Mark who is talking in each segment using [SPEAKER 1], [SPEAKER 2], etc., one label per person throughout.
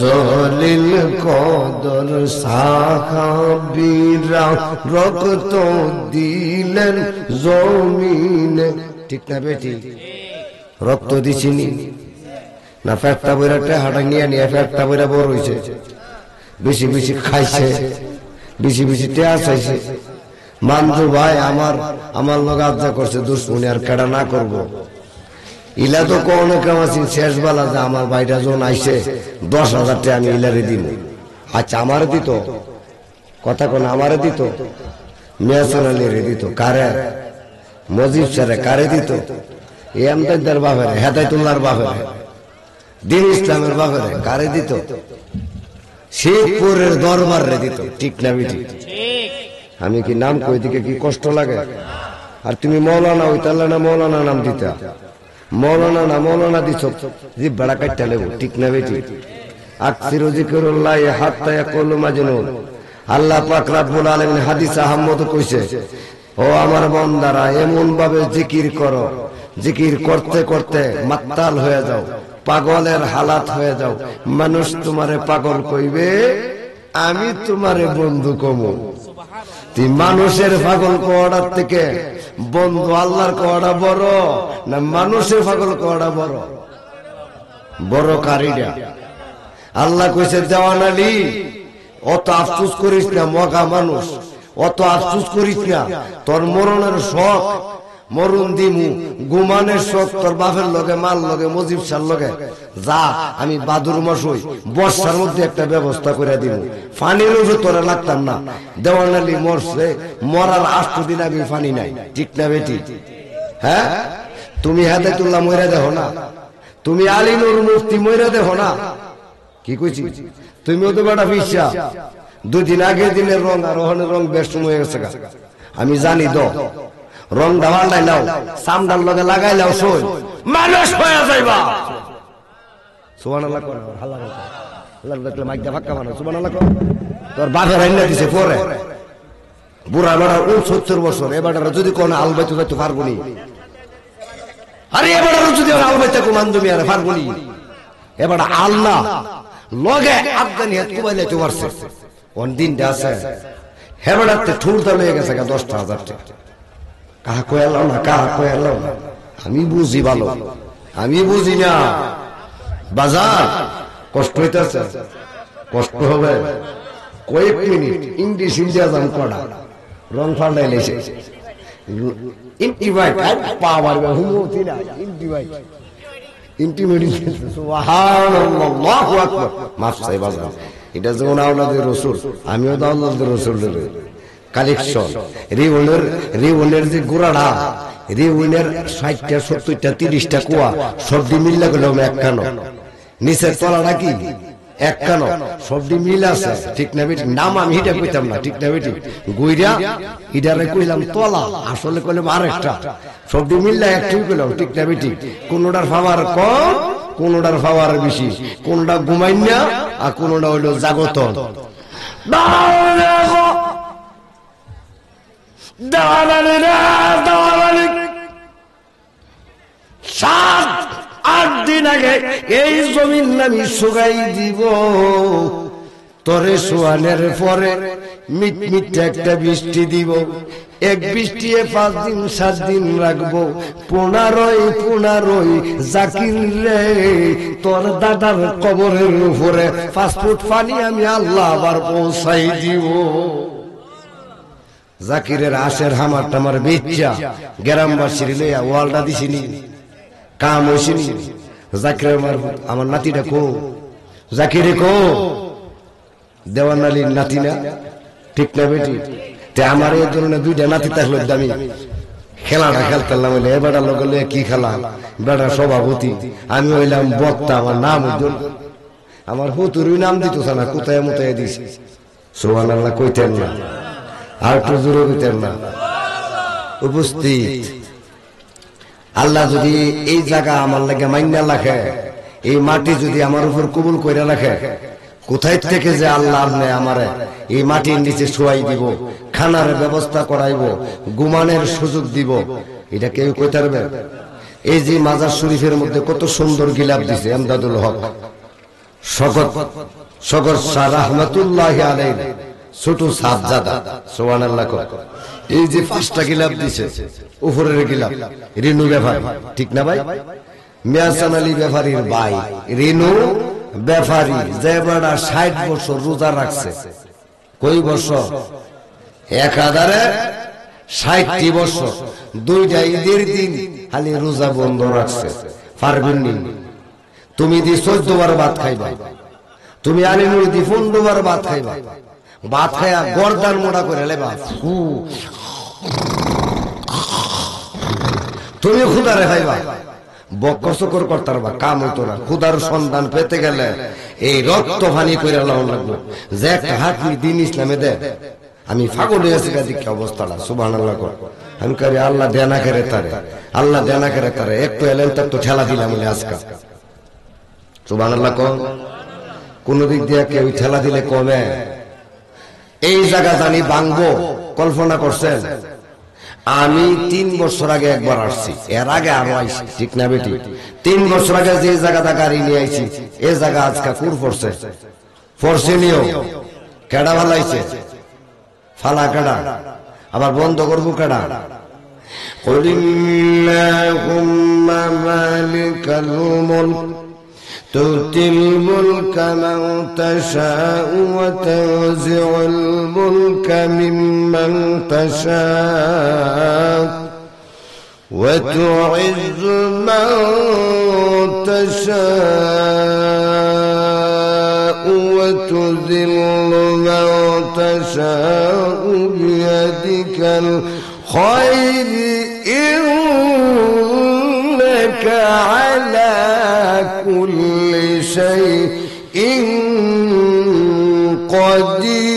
[SPEAKER 1] জলিল কদর সাহাবীরা রক্ত দিলেন জমিনে। ঠিক না বেটি? রক্ত দিছিনি না? ফ্যাটটা বইরাটা হাটাঙ্গিয়া নিয়ে ফ্যাটটা বইরা বড় হয়েছে, বেশি বেশি খাইছে, বেশি বেশি টেয়া চাইছে। মানজু ভাই আমার লোক আজ্ঞা করছে দুশ্মনী, আর কেডা না করবো। ইলা তো কোনো কেমন আছি শেষ বেলা যে আমার ভাইটা যখন আইসে 10,000 টাকা আমি ইলারে দিব। আচ্ছা আমারে দিত, কথা কোন আমারে দিত, মেয়াসনালিরে দিত, কারে? মজিব স্যারে কারে দিত? এমদার বাপেরে, হেদায়তুল্লাহর বাপেরে, দিন ইসলামের বাপেরে কারে দিত? শেখপুরের দরবারে দিত। ঠিক না বেটি? আমি কি নাম কই দিকে কি কষ্ট লাগে? আর তুমি মৌলানা হইতাল্লা না মৌলানা নাম দিতা? মৌলানা না মৌলানা দিছ জি বেড়া কাটটা লেবো। ঠিক না বেটি? আকসিরু যিকরুল্লাহ হাত্তা ইয়াকুলু মাজনুন। আল্লাহ পাক রব্বুল আলামিন হাদিস আহমদ কইছে, ও আমার বান্দারা এমন ভাবে জিকির করো, জিকির করতে করতে মাতাল হয়ে যাও, পাগলের হালাত হয়ে যাও। মানুষ তোমারে পাগল কইবে, আমি তোমারে বন্ধু কমু। তুই মানুষের পাগল কোয়াটার থেকে বন্ধু আল্লাহর কোয়াটা বড় না মানুষের পাগল কোয়াটা বড়? বড় কারিডা। আল্লাহ কইছে দেওয়ান আলী অত আফসোস করিস না, মগা মানুষ অত আফসোস করিস না। তোর মরণের শখ মরুন দিমু, গুমানের শখ তোর বাপের লগে, মাল লগে, মজিব সার লগে যা। আমি বাদুর মাস হই, বর্ষার মধ্যে একটা ব্যবস্থা করে দিব। ফানির ওষুধ তোরা লাগতাম না। দেওয়ান আলী মরছে, মরার 8 দিন আগে ফানি নাই। ঠিক না বেটি? হ্যাঁ, তুমি হেদায়েতুল্লাহ মইরা দেখো না, তুমি আলী নূর মুফতি মইরা দেখো না। কি কইছি? তুমিও তো বেটা ফিসা 2 দিন আগের দিনের রং আর ওখানের রং বেশ হয়ে গেছে। আমি জানি তো রং ঢালাই নাও, সামডার লগে লাগাই নাও, সই মানুষ হয়ে যাইবা। সুবহানাল্লাহ কোন হাল্লা কথা আল্লাহ দেখলে মাইকটা ফাক্কা বানাও। সুবহানাল্লাহ কোন তোর বাপের আইনা দিছে পরে বুড়া বেড়া 70 বছর। এবারে যদি কোন আলবাইতে যাইতে পারবো নি? আরে এবারে যদি আলবাইতে কোন আন্দমি আর পারবো নি? এবারে আল্লাহ লগে আফগানি হাত কুবাইলাইতে পারছে। কোন দিনটা আছে হেবাড়াতে ঠুলতা লয়ে গেছে 10,000 টাকা। কাহা কয়ালাও না, কাহা কয়ালাও না। আমি বুঝি ভালো, আমি বুঝি না। বাজার কষ্ট হইতেছে, কষ্ট হবে কয়েক মিনিট। ইংলিশ ইন্ডিয়া জান কড়া রং ফান্ডাই লেছে ইন্টিভাইট পাওয়ার হুমতি না। ইন্টিভাইট ইন্টিমেডিয়েট সুবহানাল্লাহু আকবার। মাফ চাই বাজার, এটা যেমন আওলাদের রাসূল, আমিও তো আওলাদের রাসূলের কালেকশন। রিউনের যে গোড়াটা, রিউনের 60টা 70টা 30টা কুয়া সবদি মিল্লা গেল একখানো, নিচের তলাটা কি একখানো, সবদি মিল আছে। ঠিক না বেটি? নাম আমি এটা কইতাম না। ঠিক না বেটি? গুইরা ইডারে কইলাম তলা, আসলে কইলাম আরেকটা। সবদি মিল্লা একটুই কইলাম। ঠিক না বেটি? কোনটার পাওয়ার কম, কোনটার পাওয়ার বেশি, কোনটা ঘুমাইনা আর কোনটা হইল জাগত। সাত 8 দিন আগে এই জমিন আমি শুকাই দিব। তরে সোয়ানের পরে মিটমিটে একটা বৃষ্টি দিব। এক বৃষ্টি 5 দিন 7 দিন রাখবো। 15 জাকির রে তোর দাদার কবরের উপরে 5 ফুট পানি আমি আল্লাহ আবার পৌঁছাই দিব। জাকিরের আশের হামার টামার বেচ্চা গ্রামবাসীর লইয়া ওয়ালটা দিছিনি, কাম হইছিনি। জাকিরের আমার নাতিটা কো, জাকিরে কো, দেওয়ান আলীর নাতি না? ঠিক না বেটি? তে আমার এই ধরনের 2টা নাতি থাকলো আমি খেলাটা খেলতাম। হইলে এ বেটার লোক লইয়া কি খেলা? বেটার সভাপতি, আমি হইলাম বক্তা। আমার নাম হইল, আমার হুতুরই নাম দিত না, কোথায় মোতায় দিছে। সুবহানাল্লাহ কইতেন না, আর একটু জোরে কইতেন না। উপস্থিত আল্লাহ যদি এই জায়গা আমার লাগে মাইনা রাখে, এই মাটি যদি আমার উপর কবুল কইরা রাখে, কোথায় থেকে যে আল্লাহ আমারে এই মাটির নিচে শোয়াই দিব, খানার ব্যবস্থা করাইব, ঘুমানোর সুযোগ দিব, এটা কেউ কইতে পারবে? এই যে মাজার শরীফের মধ্যে কত সুন্দর গিলাপ দিছে এমদাদুল হক, শকর শাহ রাহমাতুল্লাহি আলাইহি ছোট সাবজাদা সুবহানাল্লাহ। এই যে 5টা গিলাপ দিছে, উপরের গিলাপ রেনু ব্যাপারী, ঠিক না ভাই? মিয়াসান আলী ব্যাপারীর ভাই রেনু ব্যাপারী, যে বড় 60 বছর রোজা রাখছে। কই বছর? 1060 বছর। 2টা ঈদের দিন খালি রোজা বন্ধ রাখছে। পারবেন নি? তুমি দি 14 বার ভাত খাইবা, তুমি আলিনুর দি 15 বার ভাত খাইবা। ভাত খায়া গর্দান মোটা করে লেবা, তুমি খুদারে খাইবা, বক্কর চকর করতার বা কাম হইতো না। খুদার সন্ধান পেতে গেলে এই রক্ত পানি করে লাগানো লাগবে। যে একটা হাত দিন ইসলামে দে, আমি ফাগল হয়েছি কি অবস্থাটা। সুবহানাল্লাহ। আমি করি আল্লাহ দেনা করে তারে, আল্লাহ দেনা করে তারে। একটু এলেন তার তো ঠেলা দিলাম আজকা। সুবহানাল্লাহ। কোন দিক দিয়ে কেউ ঠেলা দিলে কমে? এই জায়গা জানি ভাঙবো, কল্পনা করছেন? আমি 3 বছর আগে একবার আসছি, এর আগে আরো আইছি, ঠিক না বেটি? 3 বছর আগে যে জায়গাটা গাড়ি নিয়ে আইছি, এই জায়গা আজকে কুর পড়ছে, পড়ছে নিও কেডা ভালাইছে, ফালা কেডা, আবার বন্ধ করবো কেডা? কুলিল্লাহুম্মা মালিকাল মুলক تؤتي الملك من تشاء وتنزع الملك ممن تشاء وتعز من تشاء وتذل من تشاء بيدك الخير إنك على كل شيء قدير।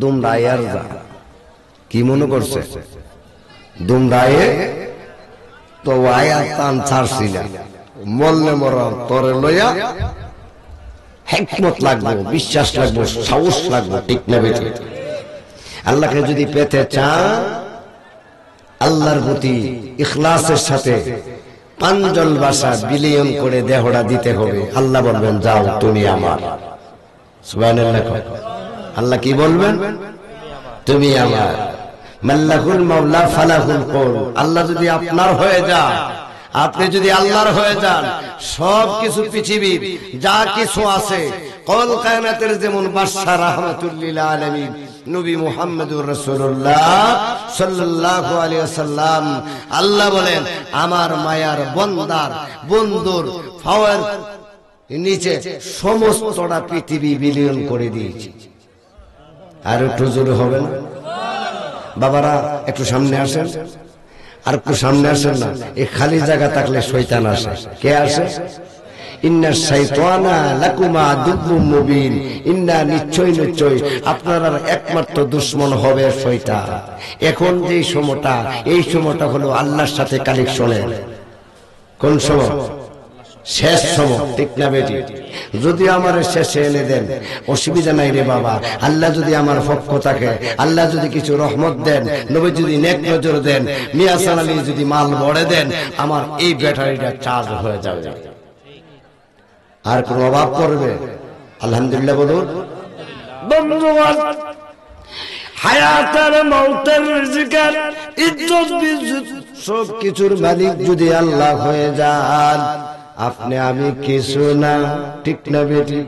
[SPEAKER 1] দুমরায় আর যা কি মনে করছে? দুমরায়ে তো আয়াত টান ছাড়ছিল, মরলে মরা তরে লইয়া হিকমত লাগবে, বিশ্বাস লাগবে, সাহস লাগবে, ঠিক না বেটি? আল্লাহকে যদি পেতে চান, আল্লাহর প্রতি ইখলাসের সাথে পাঞ্জল ভাষা বিলিয়ন করে দেহটা দিতে হবে। আল্লাহ বলবেন যাও তুমি আমার। সুবহানাল্লাহ। আল্লাহ কি বলবেন? তুমি আমার। মাল্লাকুল মাওলা ফালাহুল কওল। আল্লাহ যদি আপনার হয়ে যায়, আপনি যদি আল্লাহর হয়ে যান, সব কিছু পৃথিবীর যা কিছু আছে, কল কায়নাতের যেমন বাদশা রাহমাতুল লিল আলামিন নবী মুহাম্মদুর রাসূলুল্লাহ সাল্লাল্লাহু আলাইহি ওয়াসাল্লাম, আল্লাহ বলেন আমার মায়ার বান্দার বন্ধুর পাওয়ার নিচে সমস্তটা পৃথিবী বিলীন করে দিয়েছি। আর একটু জোরে হবে না? বাবারা একটু সামনে আসেন, আর একটু সামনে আসেন না। এই খালি জায়গা থাকলে শয়তান আসে। কে আসে? ইন্না শাইতানা লাকুমা আদুউম মুবিন। ইন্না নিশ্চয় নিশ্চয় আপনার একমাত্র দুশমন হবে শয়তান। এখন যে সময়টা, এই সময়টা হলো আল্লাহর সাথে কানেকশনের কোন সময়? শেষ সময়, ঠিক না বেটি? যদি আমার শেষে এনে দেন অসুবিধা নাই রে বাবা। আল্লাহ যদি আমার পক্ষ থাকে, আল্লাহ যদি কিছু রহমত দেন, নবী যদি নেক নজর দেন, মিয়া হাসান আলী যদি মাল বড়ে দেন, আমার এই ব্যাটারিটা চার্জ হয়ে যাবে, আর কোন অভাব করবে? আলহামদুলিল্লাহ বলুন। বন্ধুগণ, হায়াতের মওতের রিজিকের ইজ্জত বিজ্জত সব কিছুর মালিক যদি আল্লাহ হয়ে যান, আপনি আমি কিছু না, ঠিক না বেটি?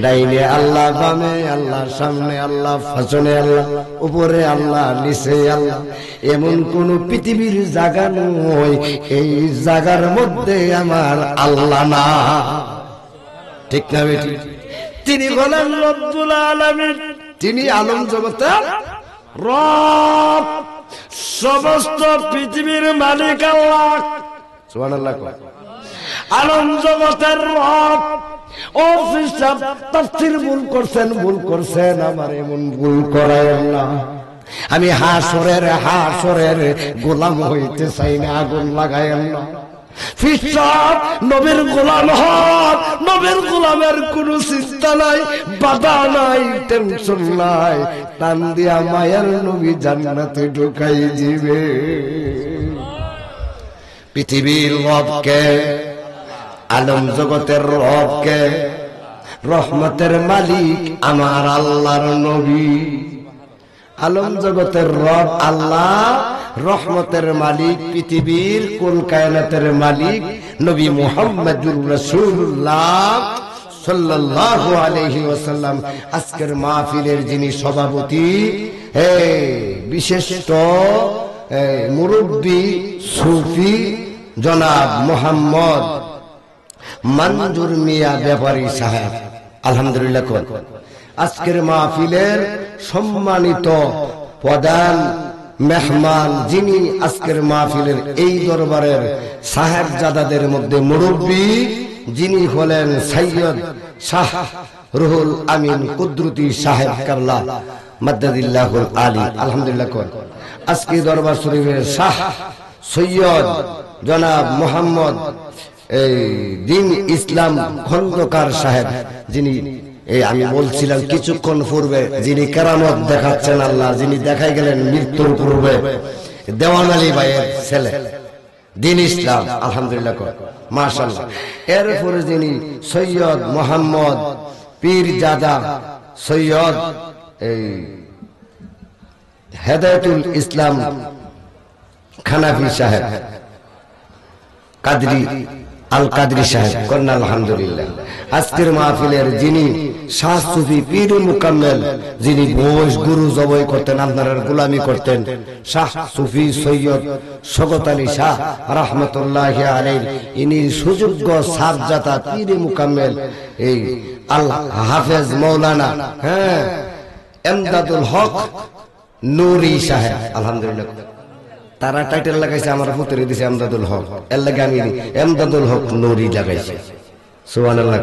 [SPEAKER 1] ডাইনে আল্লাহ, বামে আল্লাহ, সামনে আল্লাহ, পেছনে আল্লাহ, উপরে আল্লাহ, নিচে আল্লাহ। এমন কোন পৃথিবীর জায়গা নয় এই জায়গার মধ্যে আমার আল্লাহ না, ঠিক না বেটি? তিনি বলেন রব্বুল আলামিন, তিনি আলম জগতের রব, সমস্ত পৃথিবীর মালিক আল্লাহ। সুবহানাল্লাহ। আলম জগতের রব। ও ফিসাব তাফসীর ভুল করছেন, আমার এমন ভুল করায় না। আমি হাসরের গোলাম হইতে চাই না, আগুন লাগায় না। ফিরসাব নবীর গোলাম হন, নবীর গোলামের কোনো চিন্তা নাই, বাধা নাই, টেনশন নাই, টান দিয়া মায়ার নবী জান্নাতে ঢুকাই দিবে। পৃথিবীর রবকে, আলম জগতের রবকে, রহমতের মালিক আমার আল্লাহর নবী। আলম জগতের রব আল্লাহ, রহমতের মালিক, পৃথিবীর কুল কায়নাতের মালিক নবী মুহাম্মদুর রাসূলুল্লাহ সাল্লাল্লাহু আলাইহি ওয়াসাল্লাম। আজকের মাহফিলের যিনি সভাপতি, বিশিষ্ট মুরব্বী সুফি জনাব মোহাম্মদ মঞ্জুর মিয়া ব্যাপারী সাহেব, আলহামদুলিল্লাহ। আজকের মাহফিলের সম্মানিত প্রধান মেহমান, যিনি আজকের মাহফিলের এই দরবারের সাহেবজাদাদের মধ্যে মুরব্বী, যিনি হলেন সৈয়দ শাহ রুহুল আমিন কুদরতি সাহেব কাবলা মাদ্দাদিল্লাহুল আলী, আলহামদুলিল্লাহ। আজকে দরবার শরীফের শাহ সৈয়দ জনাব মোহাম্মদ দিন ইসলাম খন্দকার সাহেব, যিনি আমি বলছিলাম কিছুক্ষণ পূর্বে, যিনি কেরামত দেখাচ্ছেন আল্লাহ, যিনি দেখাই গেলেন মৃত্যুর পূর্বে, দেওয়ান আলী ভাইয়ের ছেলে দিন ইসলাম, আলহামদুলিল্লাহ, মাশাআল্লাহ। এরপরে যিনি সৈয়দ মোহাম্মদ পীরজাদা সৈয়দ হেদায়েতুল ইসলাম খানাফি সাহেব, কাদরি আল কাদরি সাহেব, কন্যা, আলহামদুলিল্লাহ। আজকের মাহফিলের যিনি শাহ সুফি পীর মুকাম্মেল, যিনি বয়স গুরু জবই করতেন, আপনারা গোলামি করতেন, শাহ সুফি সৈয়দ শওকত আলী শাহ রাহমাতুল্লাহি আলাইহি, ইনি সুযোগ্য সাবজাতা পীর মুকাম্মেল এই আল হাফেজ মাওলানা এমদাদুল হক নূরি সাহেব, আলহামদুলিল্লাহ। তারা টাইটেল লাগাইছে, আমার পুত্রে দিছে এমদাদুল হক, এর লাগে আমি এমদাদুল হক নূরি লাগাইছি, সুবহানাল্লাহ।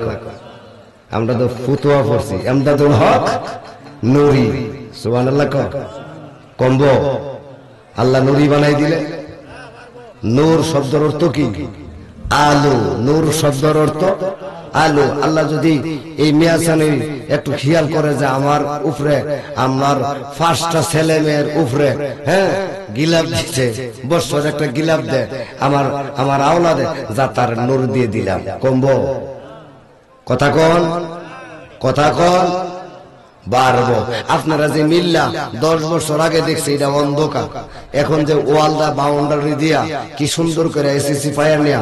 [SPEAKER 1] আমরা তো ফতোয়া পড়ছি এমদাদুল হক নূরি, সুবহানাল্লাহ। কম্ব আল্লাহ নূরি বানাই দিলে। নূর শব্দের অর্থ কি? আলো। নূর শব্দের অর্থ আলো। আল্লাহ যদি এই মিয়াসানি একটু খেয়াল করে যে আমার উপরে, আমার 5টা ছেলে মেয়ের উপরে গিলাপ দিচ্ছে, বছর একটা গিলাপ দে, আমার আওলাদে যা তার নূর দিয়ে দিলাম। কমব কথা কন, কথা কন, বাড়বো। আপনারা যে মিল্লা 10 বছর আগে দেখছি এটা অন্ধকার, এখন যে ওয়ালদা বাউন্ডারি দিয়া কি সুন্দর করে এসএসসি ফায়ার নিয়া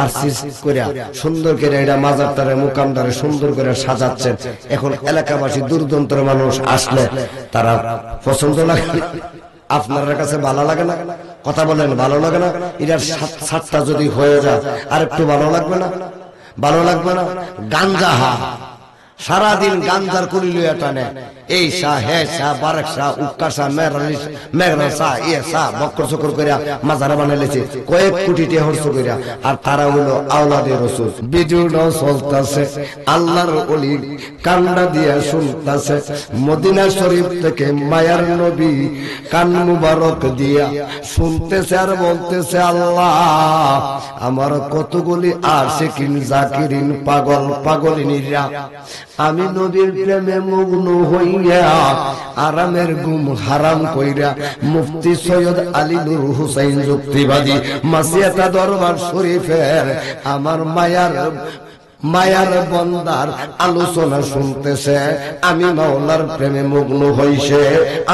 [SPEAKER 1] আরসিসি করে সুন্দর করে এটা মাজারটারে মুকামদারে সুন্দর করে সাজাচ্ছেন। এখন এলাকাবাসী দুর্দন্তর মানুষ আসলে তারা পছন্দ লাগে, আপনার কাছে ভালো লাগে না? কথা বলেন, ভালো লাগে না? এটার ছাদটা যদি হয়ে যায় আর একটু ভালো লাগবে না? ভালো লাগবে না? গাঞ্জা হা সারাদিন গাঞ্জার কুলি লইয়া টানে, এই শাহ হে শাহ বারেক শাহ উক্কা শাহ মেঘরা শাহ ইয়ে শাহ বক্কর চক্কর করিয়া মাজারা বানাইলেছে কয়েক কোটি টাকা খরচ করিয়া। আর তারা হলো আওলাদে রাসূল। ভিডিওটা চলতেছে, আল্লাহর ওলি কান্না দিয়া শুনতেছে, মদিনা শরীফ থেকে মায়ার নবী কান মুবারক দিয়া শুনতেছে আর বলতেছে, আল্লাহ আমার কতগুলি আশিকিন জাকিরিন পাগল পাগলিনীরা আমি নবীর প্রেমে মগ্ন হইয়া আরামের ঘুম হারাম কইরা মুফতি সৈয়দ আলী নূর হুসাইন যুক্তিবাদী মাসিয়াতা দরবার শরীফের আমার মায়ার বন্দার আলোচনা শুনতেছে। আমি মাওলার প্রেমে মগ্ন হইছে,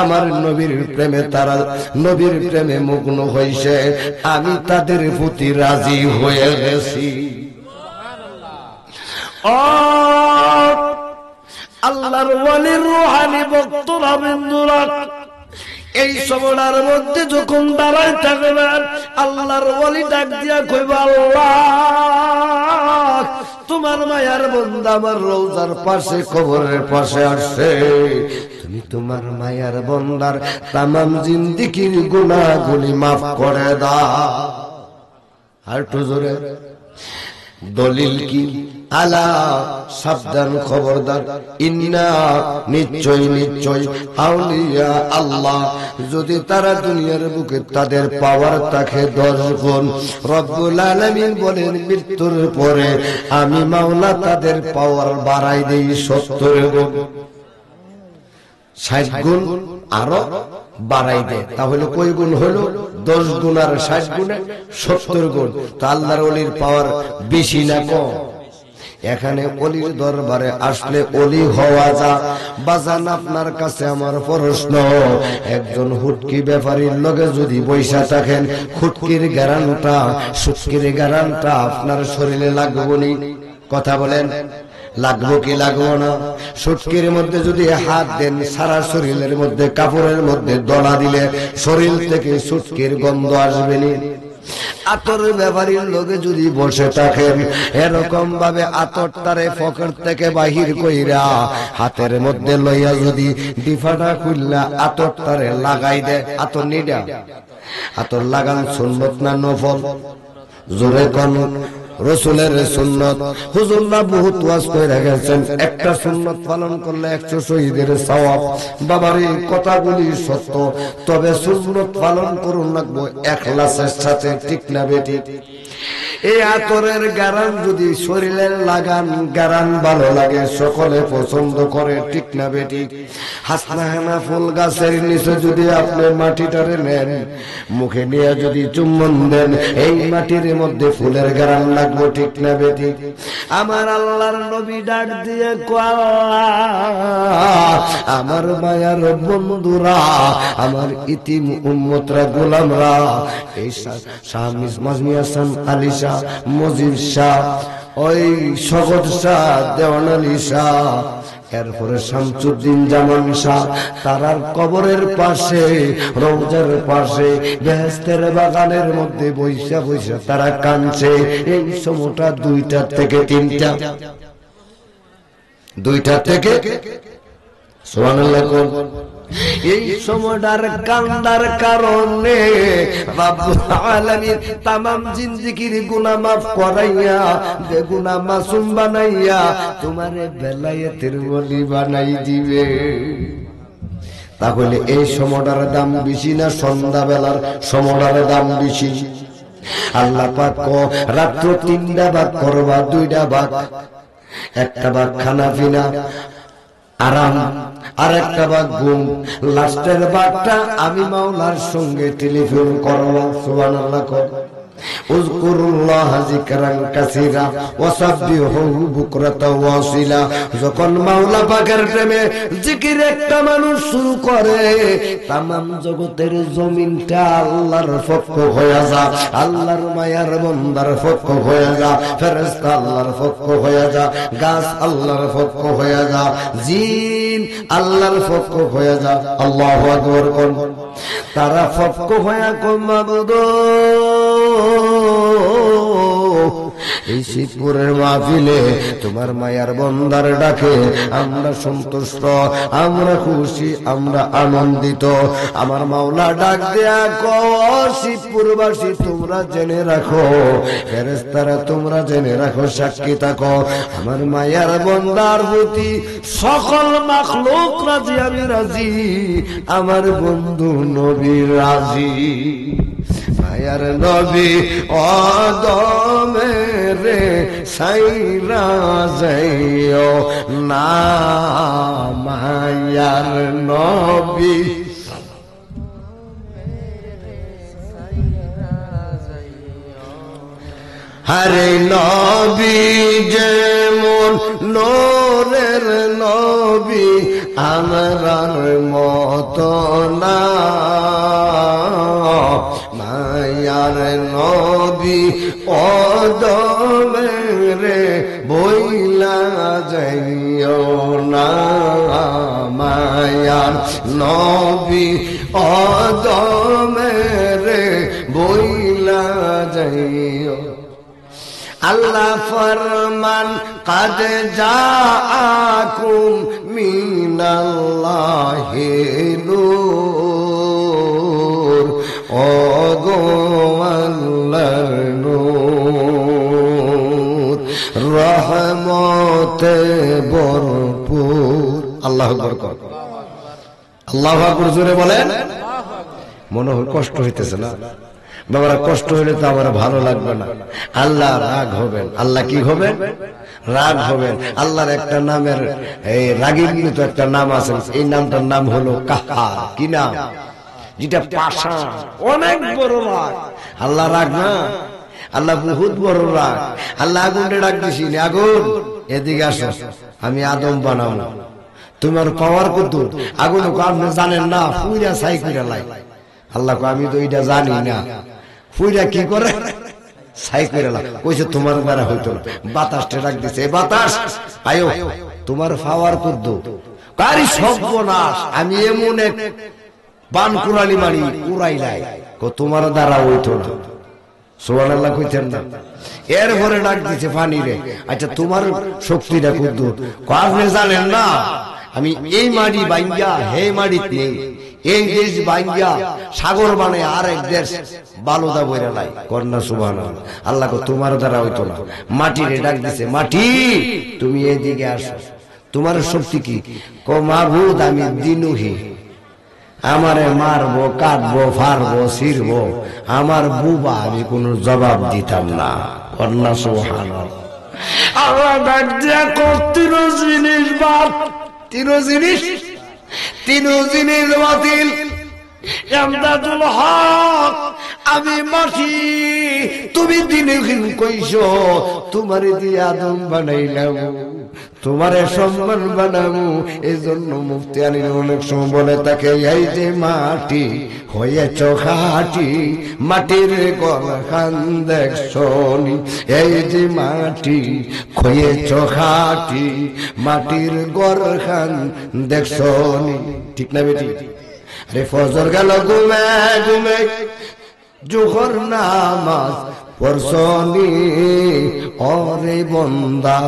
[SPEAKER 1] আমার নবীর প্রেমে তারা নবীর প্রেমে মগ্ন হইছে, আমি তাদের প্রতি রাজি হয়ে গেছি। আল্লাহর ওয়ালির রূহানি ভক্তরা বিন্দুরা এই সময়টার মধ্যে যখন দাঁড়ায় থাকবেন, আল্লাহর ওয়ালি ডাক দিয়া কইবা, আল্লাহ তোমার মায়ার বান্দা আমার রওজার পাশে কবরের পাশে আসছে, তুমি তোমার মায়ার বান্দার তামাম জিন্দেগীর গুনাহগুলি মাফ করে দাও। আর একটু জোরে দলিল কি? আলা, সাবধান, খবরদার, ইন্না, নিশ্চয় নিশ্চয়, আউলিয়া আল্লাহ, যদি তারা দুনিয়ার বুকে তাদের পাওয়ার থাকে 10 গুণ, রব্বুল আলামিন বলেন মৃত্যুর পরে আমি মাওলা তাদের পাওয়ার বাড়াই দেই 70 গুণ, 60 গুণ আরো বাড়াই দেয়। তাহলে কয় গুণ হলো? 10 গুণ আর 60 গুণে 70 গুণ। তো আল্লাহর ওলির পাওয়ার বেশি না কম? এখানে অলির দরবারে আসলে অলি হওয়া যা। বাজান, আপনার কাছে আমার প্রশ্ন, একজন হুটকি ব্যাপারীর লগে যদি বৈশা থাকেন, খুটকির গ্যারান্টা, সুটকির গ্যারান্টা আপনার শরীরে লাগবনি? কথা বলেন, লাগবো কি লাগবো না? সুটকির মধ্যে যদি হাত দেন, সারা শরীরের মধ্যে কাপড়ের মধ্যে দলা দিলে শরীর থেকে সুটকির গন্ধ আসবেনি? আতর ব্যাপারীর লোকে যদি বসে থাকেন, এরকম ভাবে আতর তারে পকেট থেকে বাহির কইরা হাতের মধ্যে লইয়া যদি ডিফাটা খুললা আতর তারে লাগাই দেয়, আতর নিডা, আতর লাগান সুন্নত না নফল? জোরে কোন? রসুলের সুন্নত। হুজুররা বহুত ওয়াজ কইরা গেছেন, একটা সুন্নত পালন করলে 100 শহীদের সওয়াব। বাবার এই কথাগুলি সত্য, তবে সুন্নত পালন করুন লাগবো ইখলাসের সাথে, ঠিক না বেটি? এই আতরের গারান যদি শরীরের লাগান, গারান ভালো লাগে, সকলে পছন্দ করে, ঠিক না বেটি? হাসনাহানা ফুল গাছের নিচে যদি আপনি মাটিটারে নেন, মুখে নিয়ে যদি চুম্বন দেন, এই মাটির মধ্যে ফুলের গারান লাগবো, ঠিক না বেটি? আমার আল্লাহর নবী ডাক দিয়ে আমার মায়ার বন্ধুরা, আমার ইতিম উম্মতরা, গোলামরা, এই শাহ মাজমি হাসান আলী শাহ, মজিব শাহ, ওই শগত শাহ, দেওয়ান আলী শাহ, এরপরে শামসুদ্দিন জামান শাহ, তারার কবরের পাশে, রওজার পাশে, বেহেশতের বাগানের মধ্যে বৈশা বৈশা তারা কাঁদছে। এই সময়টা 2টা থেকে 3টা, 2টা থেকে, সুবহানাল্লাহ কোন? এই সময়টার কান্দার কারণে রব্বুল আলামিন तमाम জিন্দেগির গুনাহ মাফ করাইয়া, বেগুনাহ মাসুম বানাইয়া তোমারে বেলায়েতের ওলি বানাই দিবে। তাহলে এই সময়টার দাম বেশি না সন্ধ্যা বেলার সময়টার দাম বেশি? আল্লাহ পাক রাত্র 3টা ভাগ করবা, 2টা ভাগ, একটা ভাগ খানা পিনা আরাম, আর একটা ভাগ ঘুম, লাস্টের ভাগটা আমি মাওলার সঙ্গে টেলিফোন করবা। সুবহানাল্লাহ কর। উযকুরুল্লাহ যিকরান কাসীরা ওয়াসাব্বিহুহু বুকরাতা ওয়াসিলা। যখন মাওলা পাকের প্রেমে জিকির একটা মানুষ শুরু করে, तमाम জগতের জমিনটা আল্লাহর পক্ষ হয়ে যায়, আল্লাহর মায়ার বান্দার পক্ষ হয়ে যায়, ফেরেশতা আল্লাহর পক্ষ হয়ে যায়, গাছ আল্লাহর পক্ষ হয়ে যায়, জিন আল্লাহর পক্ষ হয়ে যায়। আল্লাহু আকবার কোন? তারা পক্ষ হয়ে কোন মাবুদ, এই শিবপুরের মাহফিলে তোমার মায়ার বন্দার ডাকে আমরা সন্তুষ্ট, আমরা খুশি, আমরা আনন্দিত। আমার মাওলা ডাক দেয়া কয়, শিবপুরবাসী তোমরা জেনে রাখো, ফেরেশতারা তোমরা জেনে রাখো, সাক্ষী থাকো, আমার মায়ার বন্দার প্রতি সকল মাখলুক রাজি, আমি রাজি, আমার বন্ধু নবী রাজি। মায়ার নবী আদমের সাইরা যাইও না, মায়ার নবী হরে নবী যেমন নূরের নবী, আমরার মতো না, মায়ার নবী আদমের বইলা যাইও না, মায়ার নবী আদমের বইলা যাইও। আল্লাহ ফরমান কাদ জাআকুম মিনাল্লাহি নূর, ও গো আল্লাহর নূর, আল্লাহু আকবার কর, আল্লাহু আকবার জোরে বলেন। মনে হয় কষ্ট হইতেছে না বাবারা? কষ্ট হইলে তো আমার ভালো লাগবে না, আল্লাহ রাগ হবেন। আল্লাহ কি হবেন? রাগ হবেন। আল্লাহর একটা নামের এই রাগীর একটা নাম আছে, এই নামটার নাম হলো কাহার। কি নাম? যেটা পাশা, অনেক বড় রাগ। আল্লাহ রাগ না, আল্লাহ বহুত বড় রাগ। আল্লাহ আগুনটা ডাক দিছি, আগুন এদিকে আসো, আমি আদম বানাবো, তোমার পাওয়ার কত? আগুন আপনি জানেন না, ফুইরা ছাই কইরা লাই। আল্লাহ আমি তো এটা জানি না, ফুইরা কি করে ছাই কইরা লাই। কইছে তোমার দ্বারা হইতো না। বাতাসটা ডাক দিছে, বাতাস আয়ো, তোমার পাওয়ার কত? কারি সর্বনাশ, আমি এমন এক বান কুড়ালি মারি উড়াই লাই, তোমার দ্বারা হইতো না। সুবহানাল্লাহ কইতেন না? এরপরে ডাক দিছে পানি রে, আচ্ছা তোমার শক্তিটা কত? আপনি জানেন না, আমি এই মাটি বাইঙ্গা হে মাটিতে এই দেশ বাইঙ্গা সাগর বানে আর এক দেশ বালুদা বইরা লাই। কন্যা সুবহানাল্লাহ। আল্লাহ কো তোমার দ্বারা হইতো না। মাটি রে ডাক দিছে, মাটি তুমি এদিকে আসো, তোমার শক্তি কি? কো মাবুদ আমি দিনুহি, আমারে মারবো, কাটবো, ফারবো, ছিড়বো, আমার বুবা, আমি কোন জবাব দিতাম না। কন্যা সুবহানাল্লাহ। আল্লাহ ডাক দিয়া তিন জিনিস বাদ, তিন জিনিস, তিন জিনিস বাতিল। এমদাদুল হক, আমি মাটি, তুমি দিনে কইছো তোমারে দিয়ে আদম বানাইলাম, তোমারে সম্মান বানাবো। এই জন্য মুফতি আলীর অনেক সময় বলে তাকে, এই যে মাটি হয়েছ খাটি, মাটির গলখান দেখছনি, এই যে মাটি হয়েছ খাটি, মাটির গলখান দেখছনি। ঠিক না বেটি? আরে ফজর গেল ঘুমে ঘুমে, জোহর নামাজ পড়ছনি, অরে বন্দা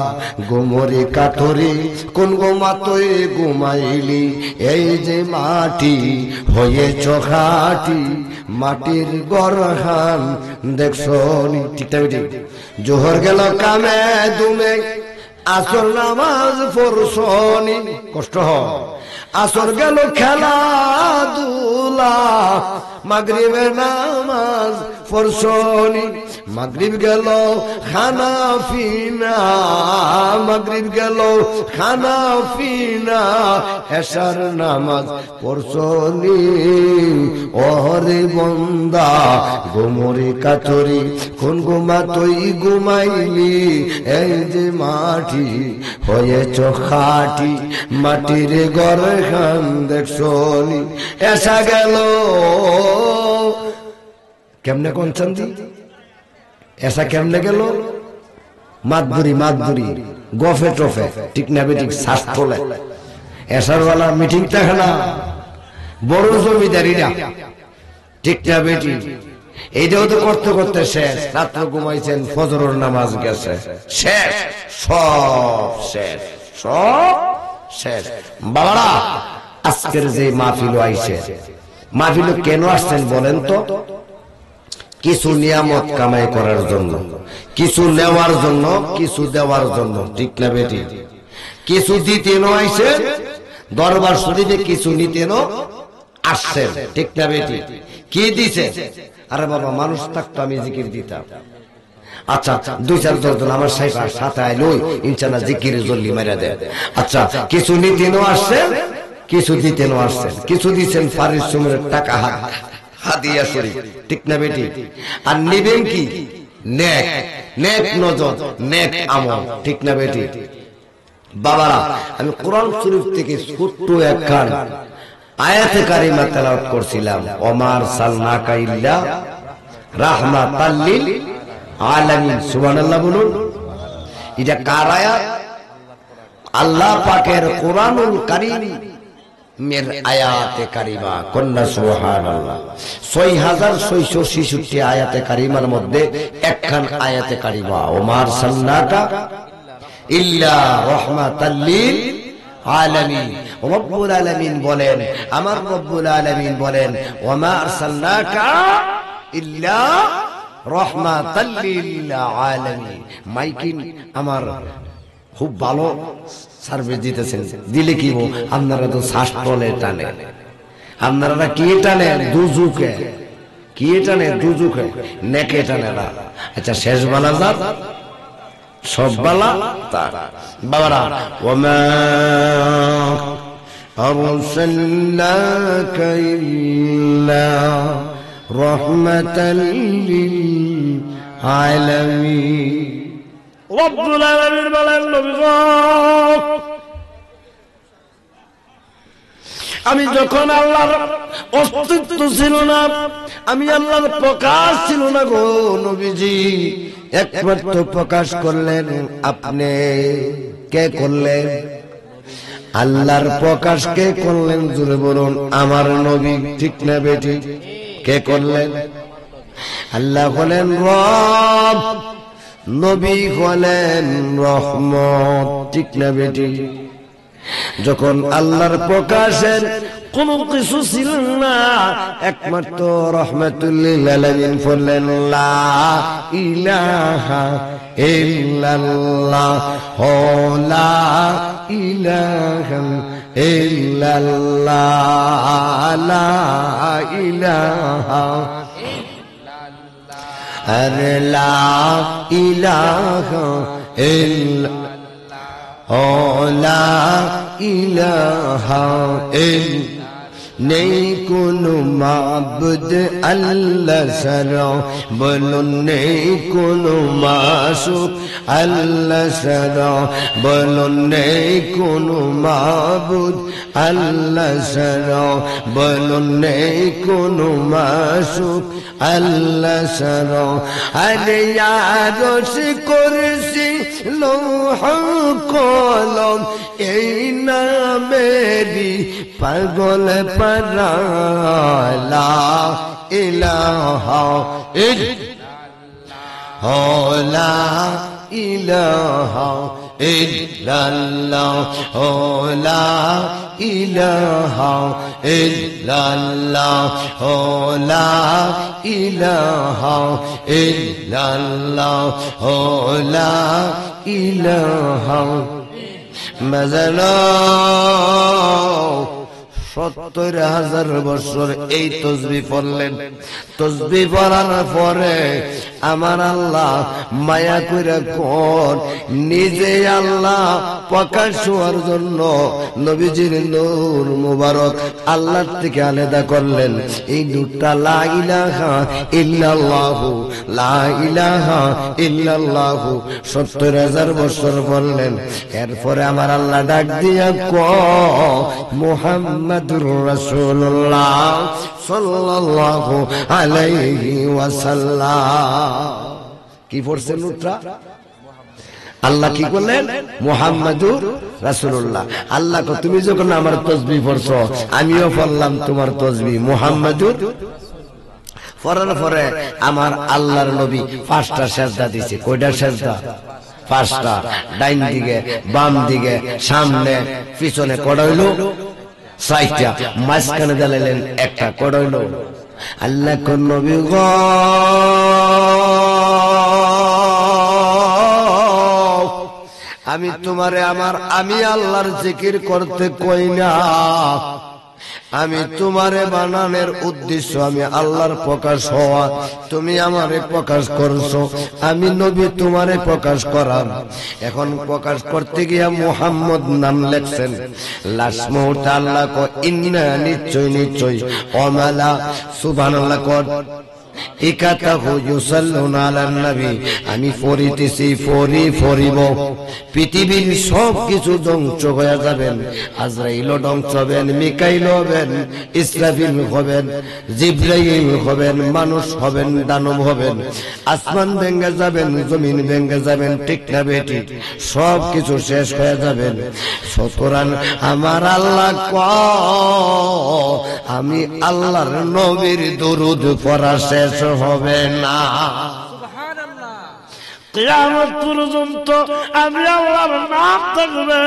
[SPEAKER 1] গোমরে কাঠরি, কোন গোমাতই ঘুমাইলি, এই যে মাটি হয়েছ খাটি, মাটির গরহান দেখছনি। ঠিক না বেটি? জোহর গেল কামে দুমে, আসর নামাজ পড়ছনি, কষ্ট হয়। আসর গেল খেলাধুলা, মাগরিবে নামাজ পড়ছনি, মাগরিব গেল খানা পিনা, মাগরিব গেল খানা পিনা, এশার নামাজ পড়ছনি, ওরে বন্দা গোমরে কাতরি, কোন গোমা তুই ঘুমাইলি, এই যে মাটি হয়েছ খাটি, মাটির ঘরে খান দেখছনি। এসা গেল কেমনে কোনছেন দি, এসা কেমনে গেল? মাতবুরি মাতবুরি গফে টফে, ঠিক না বেঠিক? শাস্ত্রলে এসার বেলা মিটিং থাকে না, বড় জমিদারিরা, ঠিক না বেটি? এইটাও তো করতে করতে শেষ। রাত্র ঘুমাইছেন, ফজরের নামাজ গেছে, শেষ, সব শেষ, সব শেষ। বাবারা, আজকের যে মাহফিল আইছে, মাহফিল কেন আসছেন বলেন তো? কিছু নিয়ামত কামাই করার জন্য, কিছু নেওয়ার জন্য, কিছু দেওয়ার জন্য, ঠিক না বেটি? কিছু দিতেন আইছে, দরবার শরীফে কিছু নিতেন আসছেন, ঠিক না বেটি? কি দিছে? আরে বাবা, মানুষ থাকতো আমি জিকির দিতাম। আচ্ছা, 2-4 জন আমার সাথে আইলো, ইনশাআল্লাহ জিকিরে জল্লি মারা দেয়। আচ্ছা, কিছু নিতেনও আসছেন, কিছু দিতেনও আসছেন, কিছু দিচ্ছেন পারিশ্রমিকের টাকা হাদিয়া শরীফ, ঠিক না বেটি? আর নিবেন কি? নেক, নেক নজর, নেক আমল, ঠিক না বেটি? বাবারা, আমি কোরআন শরীফ থেকে ছোট্ট একখান আয়াতে কারিমা তেলাওয়াত করছিলাম, ওমা আরসালনাকা ইল্লা রাহমাতাল লিল আলামিন। সুবহানাল্লাহ বলুন। এটা কার আয়াত? আল্লাহ পাকের কোরআনুল কারীম মের আয়াতে কারিমা। কন্যা সুবহানাল্লাহ। 6666 আয়াতে কারিমার মধ্যে একখান আয়াতে কারিমা, ওমা আরসালনাকা ইল্লা রাহমাতাল লিল আলামিন। রব্বুল আলামিন বলেন, আমার রব্বুল আলামিন বলেন, ওমা আরসালনাকা ইল্লা রাহমাতাল লিল আলামিন। মাইকিন আমার খুব ভালো সার্ভিস দিতেছেন, দিলে কি আপনারা তো শ্বাস তলে টানে, আপনারা কি টানে দুজুকে, কি টানে দুজুকে, নেকে টানে না। আচ্ছা শেষ বেলা যার সব বেলা তার। বাবারা ওমা আরসালনাকা ইল্লা রাহমাতাল লিল আলামিন। রব্বুল আলামিন বলেন নবী গো, আমি যখন আল্লাহর অস্তিত্ব ছিল না, আমি আল্লাহর প্রকাশ ছিল না গো নবীজি, একমাত্র প্রকাশ করলেন আপনি। কে করলেন? আল্লাহর প্রকাশ কে করলেন? জোরে বলুন আমার নবী, ঠিক না বেটি? কে করলেন? আল্লাহ হলেন রব, নবী হলেন রহমত, ঠিক না বেটি? যখন আল্লাহর প্রকাশের কোন কিছু ছিল না, একমাত্র রহমাতুল লিল আলামিন বললেন লা ইলাহা ইল্লাল্লাহ, লা ইলাহা ইল্লাল্লাহ, লা ইলাহা আরে লা ইলাহা ইল্লাল্লাহ, লা ইলাহা ইল্লাল্লাহ, নেই কোনো মাবুদ আল্লাহ ছাড়া, বলুন নেই কোনো মাসুক আল্লাহ ছাড়া, বলুন নেই কোনো মাবুদ আল্লাহ ছাড়া, বলুন নেই কোনো মাসুক আল্লাহ ছাড়া। আরে আরশ কুরসি লৌহ কলম এই নামেরই পাগল পারা, লা ইলাহা ইল্লাল্লাহ, লা ইলাহা ইল্লাল্লাহ, লা ইলাহা ইল্লাল্লাহ, লা ইলাহা ইল্লাল্লাহ, লা ইলাহা। মাজানো ৭০,০০০ বছর এই তসবিহ পড়লেন। তসবিহ পড়ার পরে আমার আল্লাহ মায়া কইরা কোন নিজে আল্লাহ প্রকাশ হওয়ার জন্য নবীজির নূর মুবারক আল্লাহর থেকে আলাদা করলেন। এই নূরটা লা ইলাহা ইল্লাল্লাহু, লা ইলাহা ইল্লাল্লাহু ৭০,০০০ বছর পড়লেন। এরপরে আমার আল্লাহ ডাক দিয়া কয় মুহাম্মাদুর রাসূলুল্লাহ সাল্লাল্লাহু আলাইহি ওয়াসাল্লাম। কি পড়ছেন নূরটা? আল্লাহ কি করলেন? মুহাম্মাদুর রাসূলুল্লাহ। আল্লাহ কো তুমি যখন আমার তাসবিহ পড়ছো, আমিও পড়লাম তোমার তাসবিহ মুহাম্মাদুর। পড়ার পরে আমার আল্লাহর নবী ৫টা সেজদা দিয়েছে। কয়টা সেজদা? ৫টা। ডাইন দিকে, বাম দিকে, সামনে, পিছনে। কয়টা হইলো? ৬০টা। মাঝখানে দাঁড়ালেন একটা। কয়টা হইলো? আল্লাহ কোন নবী গো, আমি তোমারে আমি আল্লাহর জিকির করতে কই না, আমি তোমারে বানানোর উদ্দেশ্য আমি আল্লাহর প্রকাশ হওয়া, তুমি আমারে প্রকাশ করছো, আমি নবী তোমারে প্রকাশ করার। এখন প্রকাশ করতে গিয়া মুহাম্মদ নাম লেখছেন। লাস্ট মুহূর্তে আল্লাহ কয় ইন্না, নিশ্চয় নিশ্চয়, ওমালা সুবহানাল্লাহ কর ইকাতাহু ইউসাল্লুনা আলান নবী, আমি পড়িতেছি পড়িব। পৃথিবীর সব কিছু ধ্বংস হয়ে যাবেন। আজরাইল ধ্বংস হবেন, মিকাইল হবেন, ইসরাফিল হবেন, জিবরাইল হবেন, মানুষ হবেন, দানব হবেন, আসমান ভেঙে যাবেন, জমিন ভেঙে যাবেন, ঠিক না বেটি? সব কিছু শেষ হয়ে যাবেন। সুতরাং আমার আল্লাহ কয় আমি আল্লাহর নবীর দরুদ পড়া শেষ হবে না। কিয়ামত পর্যন্ত আমি আল্লাহর নাম থাকবে,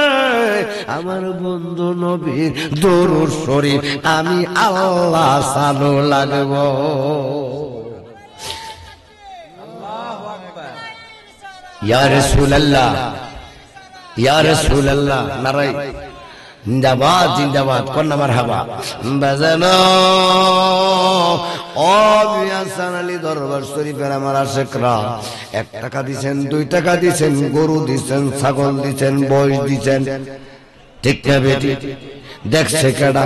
[SPEAKER 1] আমার বন্ধু নবীর দরুদ শরীফ আমি আল্লাহ চালু লাগব। ইয়া রাসূলুল্লাহ, ইয়া রাসূলুল্লাহ নারাই জিন্দাবাদ জিন্দাবাদ কন্যা মারহাবা বাজানো ও মিয়াসান আলী দরবার শরীফের আমার আশিকরা 1 টাকা দিবেন 2 টাকা দিবেন গরু দিবেন ছাগল দিবেন বয়স দিবেন ঠিক না বেটি দেখছে কেডা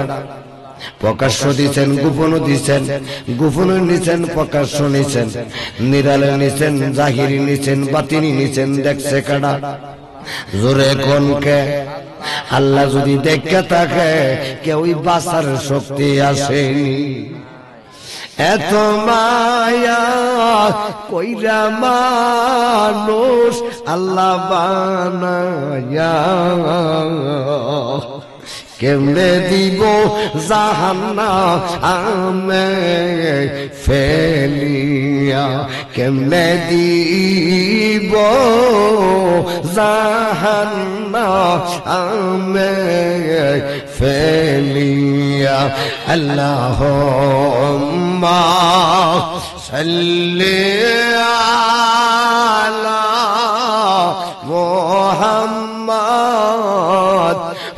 [SPEAKER 1] প্রকাশ্য দিছেন গোপন দিছেন গোপন নিছেন প্রকাশ্য নিছেন নিরালে নিছেন জাহিরি নিছেন বাতিনি নিছেন দেখছে কেডা জোরে কোন কে আল্লাহ যদি দেখে থাকে কেউই বাঁচার শক্তি আসেনি এত মায়া কইরা মানুষ আল্লাহ বানায়া কেমনে দিব জাহান্নামে ফেলিয়া কেমনে দিব জাহান্নামে ফেলিয়া আল্লাহুম্মা সাল্লি আলা মুহাম্মাদ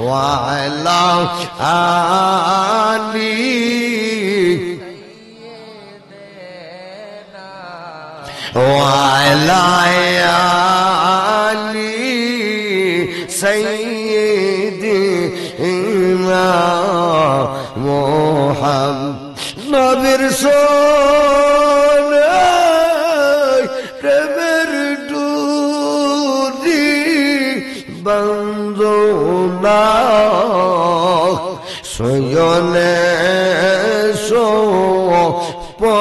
[SPEAKER 1] ওয়া আলা আলি ওয়া আলা আলি সাইয়্যিদিনা মুহাম্মদ নবীর সোনা প্রেমের ডুরি বন্দনা সয়নে সোপনে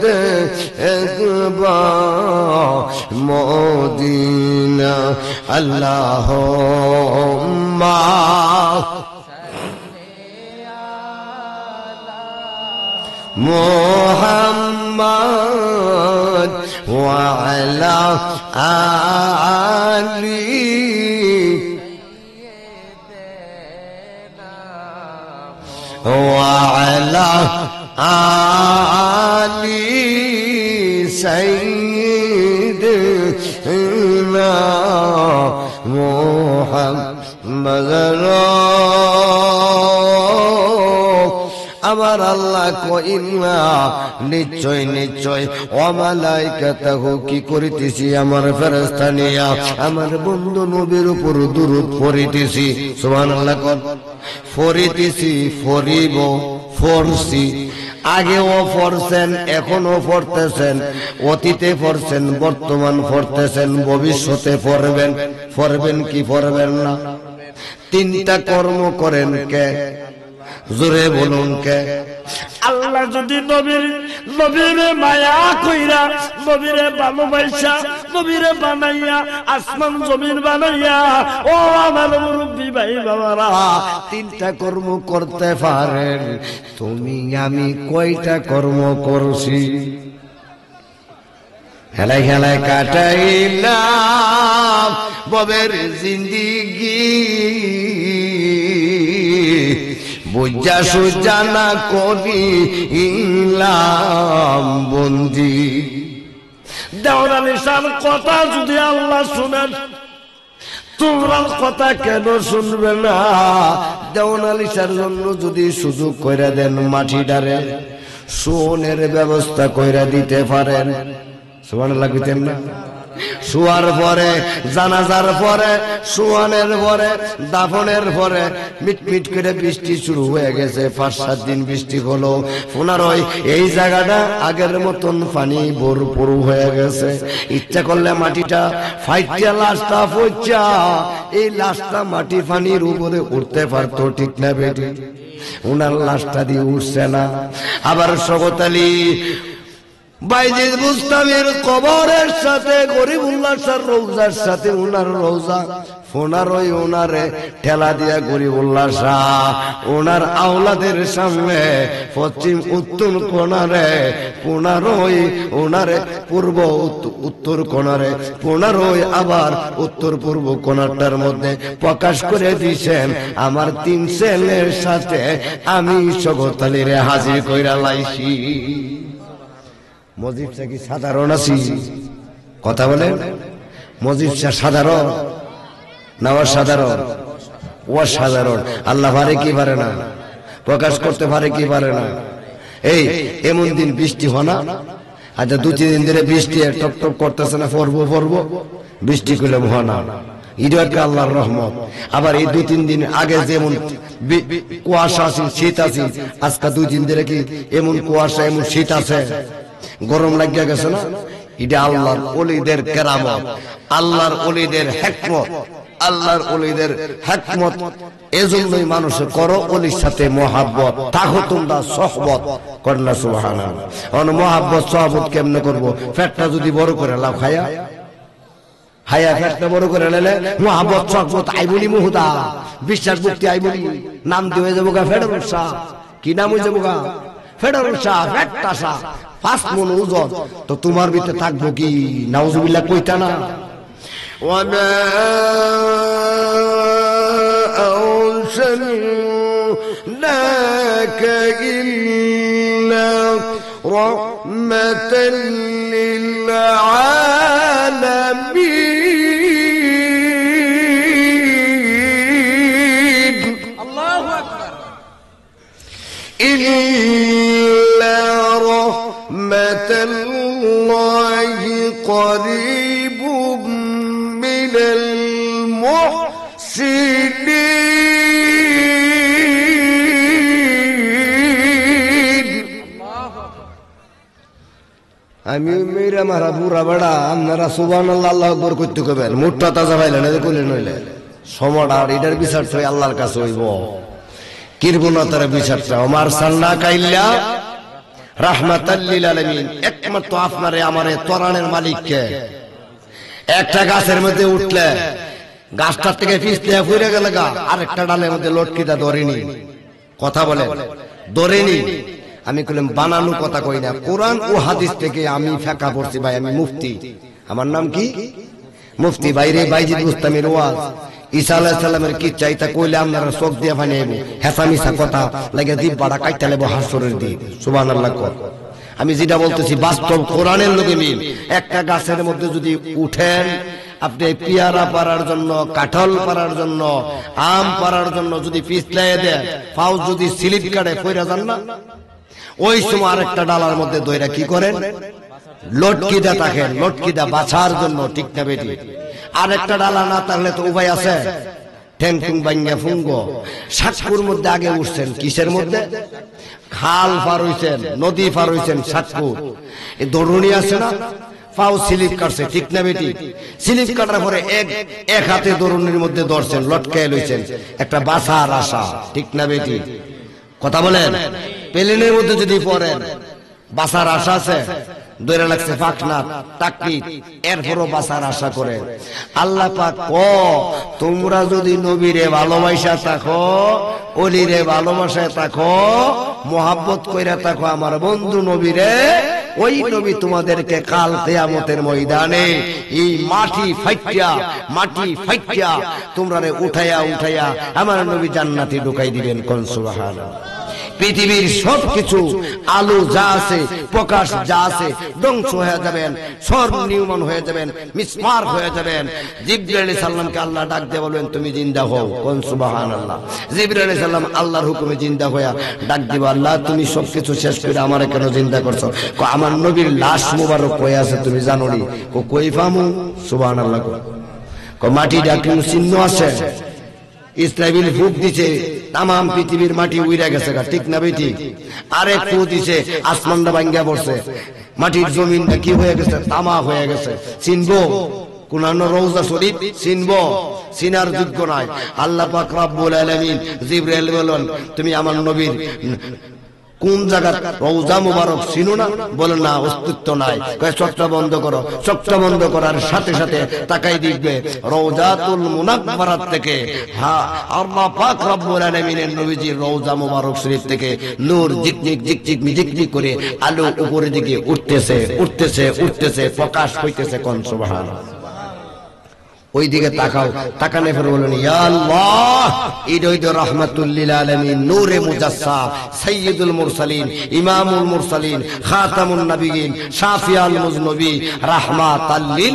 [SPEAKER 1] দেখবা মদিনা আল্লাহুম্মা মুহাম্মদ ওয়া আলা আলি ওয়া আলা আলি সাইয়্যিদিনা মুহাম্মাদ আমার আল্লাহ কইনা নিশ্চয় নিশ্চয় ওয়া মালাইকাতাহু কি করিতেছি আমার ফেরেশতা নিয়া আমার বন্ধু নবীর উপর দুরূদ পড়িতেছি সুবহানাল্লাহ কোন পড়িতেছি পড়িব পড়ছি আগেও পড়ছেন এখনো পড়তেছেন অতীতে পড়ছেন বর্তমান পড়তেছেন ভবিষ্যতে পড়বেন পড়বেন কি পড়বেন না 3টা কর্ম করেন কে জোরে বলুন কে
[SPEAKER 2] আল্লাহ যদি নবীরে মায়া কইরা নবীরে ভালোবাসা নবীরে বানাইয়া আসমান জমিন বানাইয়া ও আমার মুরব্বী ভাই বাবারা
[SPEAKER 1] 3টা কর্ম করতে পারেন তুমি আমি কয়টা কর্ম করছি হেলায় হেলায় কাটাইলাম ববের জিন্দিগি বুঝা সুজা না করিলাম বন্দি
[SPEAKER 2] দেওয়ার নিশান কথা যদি আল্লাহ শুনেন তোমরা কথা কেন শুনবে না
[SPEAKER 1] দেওয়ানালিসার জন্য যদি সুযোগ কইরা দেন মাটিটারে শোনের ব্যবস্থা কইরা দিতে পারেন সুবহানাল্লাহ কইতেন না শোয়ার পরে জানাজার পরে শোয়ানের পরে দাফনের পরে মিটমিট করে বৃষ্টি শুরু হয়ে গেছে 5-7 দিন বৃষ্টি হলো পুনরায় এই জায়গাটা আগের মতন পানি ভরপুর হয়ে গেছে ইচ্ছা করলে মাটিটা ফাইটা লাশটা পচা এই লাশটা মাটি পানির উপরে উঠতে পারতো ঠিক না বেটি উনার লাশটা দিয়ে উঠছে না আবার শওকত আলী বাইজিদ বুস্তামির কবরের সাথে গরিবুল্লাহ শাহ রওজার সাথে উনার রওজা ফোনারই উনারে ঠেলা দিয়া গরিবুল্লাহ শাহ উনার আওলাদের সামনে পশ্চিম উত্তর কোণারে পুনরায় উনারে পূর্ব উত্তর কোণারে পুনরায় আবার উত্তর পূর্ব কোণাটার মধ্যে প্রকাশ করে দিয়েছেন আমার 3 ছেলের সাথে আমি শওকত আলীরে হাজির কইরা লাইছি মজিব শাহ কি সাধারণ আছি কথা বলেন মজিব শাহ সাধারণ না অসাধারণ? অসাধারণ। আল্লাহ পারে কি পারে না? প্রকাশ করতে পারে কি পারে না? এই এমন দিন বৃষ্টি হয় না? আচ্ছা 2-3 দিন ধরে বৃষ্টি টপ টপ করতেছে না, পড়বো বৃষ্টি করলাম হয় না। এটা একটা আল্লাহর রহমত। আবার এই 2-3 দিন আগে যেমন কুয়াশা আছে, শীত আছে, আজকে 2 দিন ধরে কি এমন কুয়াশা এমন শীত আছে, গরম লাগিয়া গেছে না? এটা আল্লাহর ওলিদের কেরামত, আল্লাহর ওলিদের হিকমত, আল্লাহর ওলিদের হিকমত। এজন্যই মানুষ করো ওলির সাথে মহাব্বত, তাহো তোমরা সহবত করলা। সুবহানাল্লাহ। অন মহাব্বত সহবত কেমনে করব? পেটটা যদি বড় করে লাও খায়া হায়া, পেটটা বড় করে নিলে মহাব্বত সহবত আইবলি মুহুদা, বিশ্বাস ভক্তি আইবলি। নাম দিয়ে যাবো গা ফেডারেল শাহ। কি নাম হয়ে যাবো গা? ফেডারেল শাহ, ফেটটা শাহ, 5 মণ ওজন। তো তোমার ভিতরে থাকবো কি নাউজুবিল্লাহ কইতা না?
[SPEAKER 2] وما أرسلناك إلا رحمة للعالمين. الله أكبر. إلا رحمة الله قريب من المحسنين.
[SPEAKER 1] আমি মেয়েরা মারা বুড়া বেড়া, আপনারা সুবহানাল্লাহ আল্লাহু আকবার করতে কবেন। মুটটা তাজা পাইলেন এদের কইলেন নইলে সমড়া এটার বিচার তো আল্লাহর কাছে হইব। কিরবুনাতার বিচারটা ওমার সাল্লা কাইল্লা রাহমাতাল লিল আলামিন। একমাত্র আপনারে আমারে তরানের মালিককে। একটা গাছের মধ্যে উঠলে গাছটার থেকে পিছলে ফুরে গেলে গা আরেকটা ডালের মধ্যে লটকিটা ধরেনি। কথা বলে ধরেনি। আমি কইলাম বানানো কথা কই না, কোরআন ও হাদিস থেকে আমি ফেকা পড়ছি ভাই। আমি মুফতি, আমার নাম কি? মুফতি। বাইরে বাইজিদ বুস্তামির ওয়াজ, ঈসা আলাইহিস সালামের কি চাইতা কইলে আপনারা চোখ দিয়ে পানি আইব। হেসা মিছা কথা লাগে দিন বাড়া কাইটা লেব হাসরের দিন। সুবহানাল্লাহ কর। আমি যেটা বলতেছি বাস্তব কোরআনের লগে মিল। একটা গাছের মধ্যে যদি উঠেন আপনি পেয়ারা পারার জন্য, কাঁঠাল পারার জন্য, আম পারার জন্য যদি পিছলাই দেন, পাও যদি স্লিপ কাটে পইরা যান না, ওই সময় আরেকটা ডালার মধ্যে দইরা কি করেন? লটকিদা থাকেন, লটকিদা বাছার জন্য। ঠিক না বেটি? আরেকটা ডালা না থাকলে তো উপায় আছে? ঠ্যাংফুং বাঙ্গা ফুঙ্গো। সাতপুর মধ্যে আগে উঠছেন, কিসের মধ্যে? খাল পার হইছেন, নদী পার হইছেন, সাতপুর। এই দরুনি আছে না, পাও স্লিপ কাটছে। ঠিক না বেটি? স্লিপ কাটার পরে এক হাতে দরুনির মধ্যে ধরছেন, লটকায় লইছেন, একটা বাছার আশা। ঠিক না বেটি? কথা বলেন। প্লেনের মধ্যে যদি পড়েন বাসার আশা আছে, দৈরা লাগছে পাখনা টাকি, এরপরও বাসার আশা করে। আল্লাহ পাক তোমরা যদি নবীরে ভালোবাসা থাকো, অলিরে ভালোবাসায় থাকো, মোহাব্বত কইরা থাকো আমার বন্ধু নবীরে, ওই নবী তোমাদেরকে কাল কিয়ামতের ময়দানে এই মাটি ফাইটিয়া তোমরা উঠাইয়া আমার নবী জান্নাতে ঢুকাই দিবেন। কোন সুবহানাল্লাহ। পৃথিবীর সবকিছু আলো যা আছে, প্রকাশ যা আছে, ধ্বংস হয়ে যাবেন, নির্মূল হয়ে যাবেন, মিসমার হয়ে যাবেন। জিবরাইল আলাইহিস সালামকে আল্লাহ ডাক দিয়ে বলবেন তুমি জিন্দা হও। কোন সুবহানাল্লাহ। জিবরাইল আলাইহিস সালাম আল্লাহর হুকুমে জিন্দা হইয়া ডাক দিব, আল্লাহ তুমি সবকিছু শেষ করে আমারে কেন জিন্দা করছো? আমার নবীর লাশ মুবারক কই আছে তুমি জানো নি? কই পামু? সুবহানাল্লাহ। মাটি ডাকিন চিহ্ন আছে, ইসরাইল ফুক দিছে, তাম পৃথিবীর মাটি উইরা গেছে। ঠিক না বেটি? আরেক ফু দিছে, আসমানটা ভাঙ্গা পড়ছে, মাটির জমিনটা কি হয়ে গেছে? তামা হয়ে গেছে। চিনবো? কোন রওজা শরীফ চিনবো? চিনার যোগ্য নাই। আল্লাহ পাক রব্বুল আলামিন জিবরাইল বলেন তুমি আমার নবীর কোন জায়গার রওজা মুবারক চিনো না? বলেন না, অস্তিত্ব নাই। চোখটা বন্ধ করো। চোখটা বন্ধ করার সাথে সাথে তাকাই দেখবে রওজাতুল মুনাক্কারাত থেকে, হ্যাঁ আল্লাহ পাক রব্বুল আলামিনের নবীজির রওজা মুবারক শরীফ থেকে নূর ঝিকঝিক করে আলো উপরের দিকে উঠতেছে, প্রকাশ হইতেছে। কোন সুবহানাল্লাহ। ওই দিকে তাকাও, তাকানে ফের বলেন ইয়া আল্লাহ, ঈদ রাহমাতুল লিল আলামিন, নূরে মুজাসসাম, সাইয়্যিদুল মুরসালিন, ইমামুল মুরসালিন, খাতামুন নবিয়্যিন, শাফিউল মুজনবি, রাহমাতাল লিল।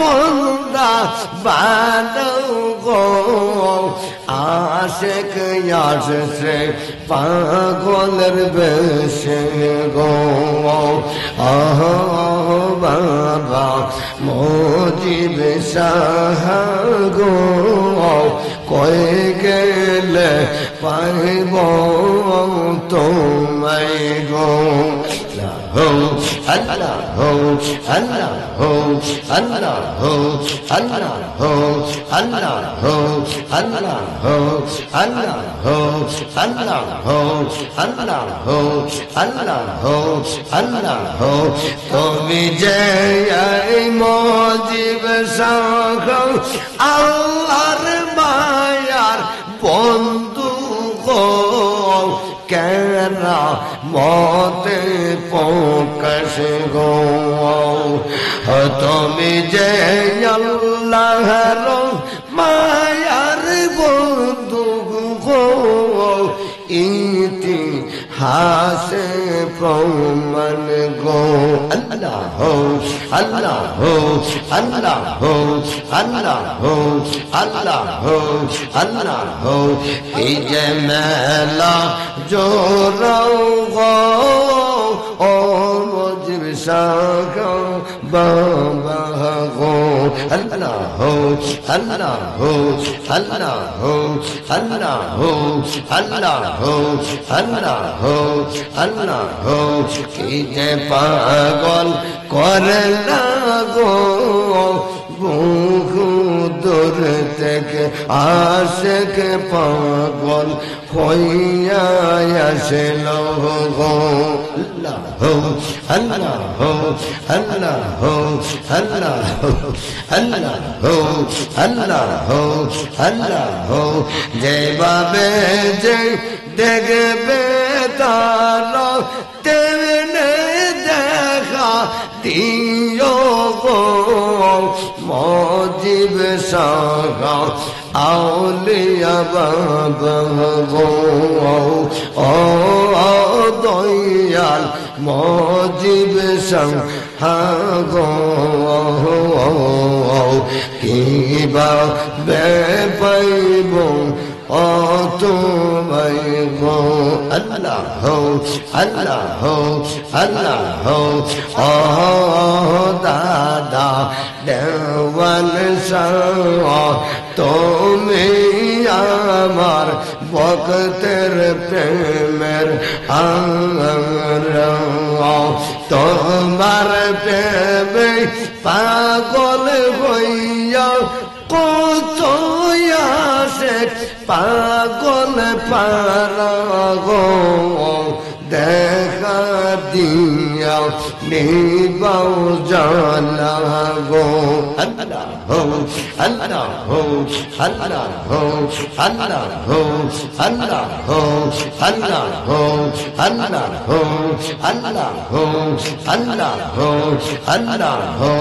[SPEAKER 2] বন্দা বানো গো আশেক আসছে পাগলের বেশে গো বাবা মজিব শাহ গো কয়ে গেলে পাইব তোমায় গো আল্লাহ হো আল্লাহ হো আল্লাহ হো আল্লাহ হো আল্লাহ হো আল্লাহ হো আল্লাহ হো আল্লাহ হো আল্লাহ হো আল্লাহ হো আল্লাহ হো তুমি যে এই মজিব শাহ আল্লাহর মায়ার বন্ধু গো কেরা মতে প্রকাশ গো তুমি যে আল্লাহর মায়ার বন্ধু গো ইতিহাসে প্রমাণ গো আল্লাহ হো আল্লাহ হো আল্লাহ হো আল্লাহ হো আল্লাহ হো আল্লাহ হো এই যে মেলা জোরাও গো ও মজিব শাহ বাবা গো আল্লাহ হো আল্লাহ হো আল্লাহ হো আল্লাহ হো আল্লাহ হো আল্লাহ হো আল্লাহ হো কি যে পাগল করে না গো বহু দূর থেকে আশেক পাগল হইয়া আসল গো আল্লাহ হো আল্লাহ হো আল্লাহ হো আল্লাহ হো আল্লাহ হো আল্লাহ হো আল্লাহ হো যেভাবে যে দেখবে তারা তেমনে দেখা দিও গো মজিব শাহ আউলিয়া বাবা গো ও দয়াল মজিব শাহ গো কিবা পাইব ও তোমায় গো আল্লাহ হো আল্লাহ হো আল্লাহ হো ও দাদা দেওয়ান শাহ তুমি আমার ভক্তের প্রেমের তোমার প্রেমে পাগল হইয়া কত আসে পাগল পারা গো দেখা দিয়া নিবাও জানা গো আল্লাহ হো আল্লাহ হো আল্লাহ হো আল্লাহ হো আল্লাহ হো আল্লাহ হো আল্লাহ হো আল্লাহ হো আল্লাহ হো আল্লাহ হো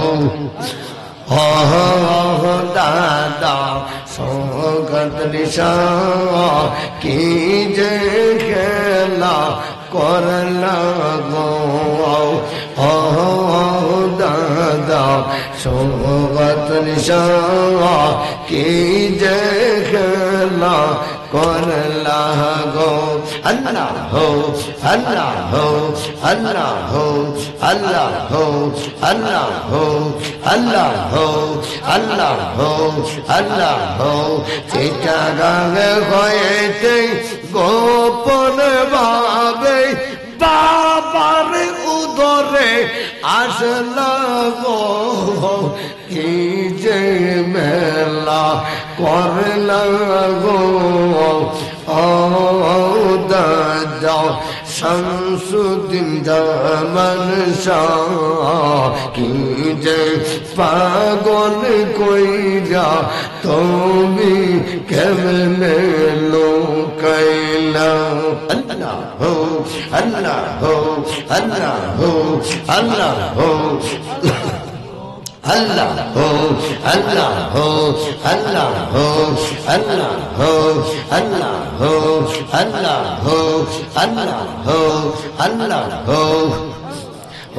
[SPEAKER 2] দাদা সৌগত নিশা কি যে খেলা করলা গো দাদা সৌগত নিশা কি যে খেলা করলা গো আল্লাহ হো আল্লাহ হো আল্লাহ হো আল্লাহ হো আল্লাহ হো আল্লাহ হো আল্লাহ হো আল্লাহ হো চিটাগাং হয়েছে গোপন ভাবে বাবার উদরে আসলা গো কি যে মেলা করলা গো ও দাদা শামসুদ্দিন জামান শাহ কি যে পাগল কইরা তুমি কেমনে লোকাইলা আল্লাহ হো আল্লাহ হো আল্লাহ হো আল্লাহ হো আল্লাহ হো আল্লাহ হো আল্লাহ হো আল্লাহ হো আল্লাহ হো আল্লাহ হো আল্লাহ হো আল্লাহ হো